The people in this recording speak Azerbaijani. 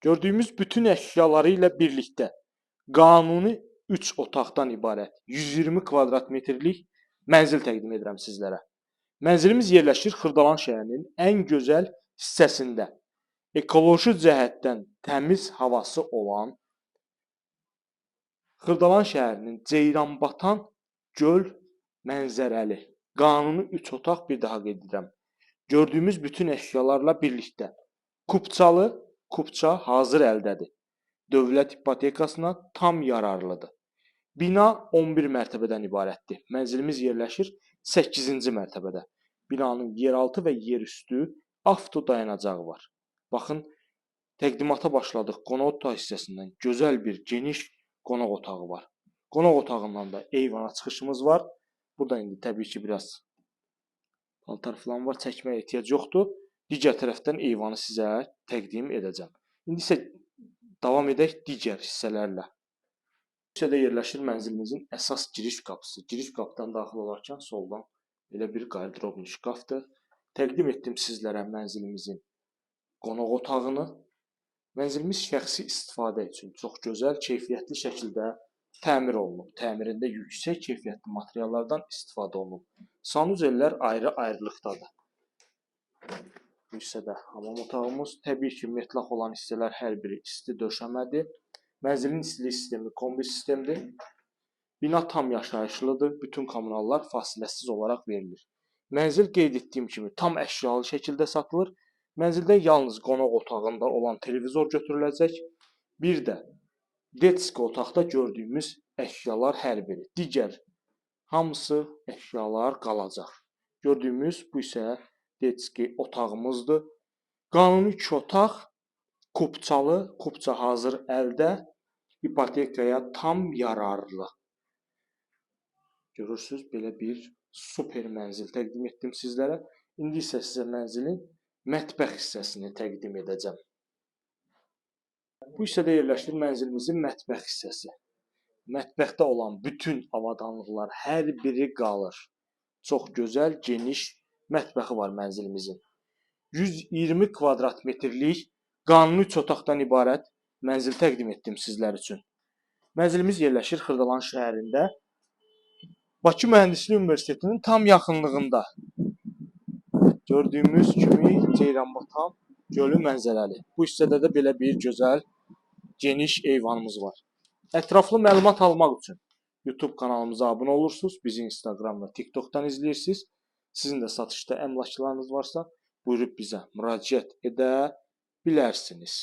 Gördüyümüz bütün əşyaları ilə birlikdə qanuni 3 otaqdan ibarət 120 kvadrat metrlik mənzil təqdim edirəm sizlərə. Mənzilimiz yerləşir Xırdalan şəhərinin ən gözəl hissəsində. Ekoloji cəhətdən təmiz havası olan Xırdalan şəhərinin Ceyranbatan göl mənzərəli qanuni 3 otaq, bir daha qeyd edirəm. Gördüyümüz bütün əşyalarla birlikdə Kupça hazır əldədir. Dövlət ipotekasına tam yararlıdır. Bina 11 mərtəbədən ibarətdir. Mənzilimiz yerləşir 8-ci mərtəbədə. Binanın yeraltı və yerüstü avto dayanacağı var. Baxın, təqdimata başladıq. Qonaq otağı hissəsindən gözəl bir geniş qonaq otağı var. Qonaq otağından da eyvana çıxışımız var. Burada indi təbii ki biraz paltar falan var, çəkməyə ehtiyac yoxdur. Digər tərəfdən eyvanı sizə təqdim edəcəm. İndi isə davam edək digər hissələrlə. Bu hissədə yerləşir mənzilimizin əsas giriş qapısı. Giriş qapıdan daxil olarkən soldan belə bir qarderobli şkafdır. Təqdim etdim sizlərə mənzilimizin qonaq otağını. Mənzilimiz şəxsi istifadə üçün çox gözəl, keyfiyyətli şəkildə təmir olunub. Təmirində yüksək keyfiyyətli materiallardan istifadə olunub. Sanuzellər ayrı-ayrılıqdadır. Bu hissədə hamam otağımız. Təbii ki, metlaq olan hissələr hər biri isti döşəmədir. Mənzilin istilik sistemi kombi sistemdir. Bina tam yaşayışlıdır. Bütün kommunallar fasiləsiz olaraq verilir. Mənzil qeyd etdiyim kimi tam əşyalı şəkildə satılır. Mənzildə yalnız qonaq otağında olan televizor götürüləcək. Bir də detski otaqda gördüyümüz əşyalar hər biri. Digər hamısı əşyalar qalacaq. Gördüyümüz bu isə detski otağımızdır. Qanuni 2 otaq, Kupça hazır əldə, ipotekaya tam yararlı. Görürsüz, belə bir super mənzil təqdim etdim sizlərə. İndi isə sizə mənzilin mətbəx hissəsini təqdim edəcəm. Bu hissədə yerləşir mənzilimizin mətbəx hissəsi. Mətbəxdə olan bütün avadanlıqlar hər biri qalır. Çox gözəl, geniş mətbəxi var mənzilimizin. 120 kvadrat metrlik qanuni 3 otaqdan ibarət mənzil təqdim etdim sizlər üçün. Mənzilimiz yerləşir Xırdalan şəhərində, Bakı Mühəndislik Universitetinin tam yaxınlığında. Gördüyümüz kimi Ceyranbatan gölü mənzərəli. Bu hissədə də belə bir gözəl, geniş eyvanımız var. Ətraflı məlumat almaq üçün YouTube kanalımıza abunə olursunuz, bizi Instagram və TikTokdan izləyirsiniz. Sizin də satışda əmlaklarınız varsa, buyurub bizə müraciət edə bilərsiniz.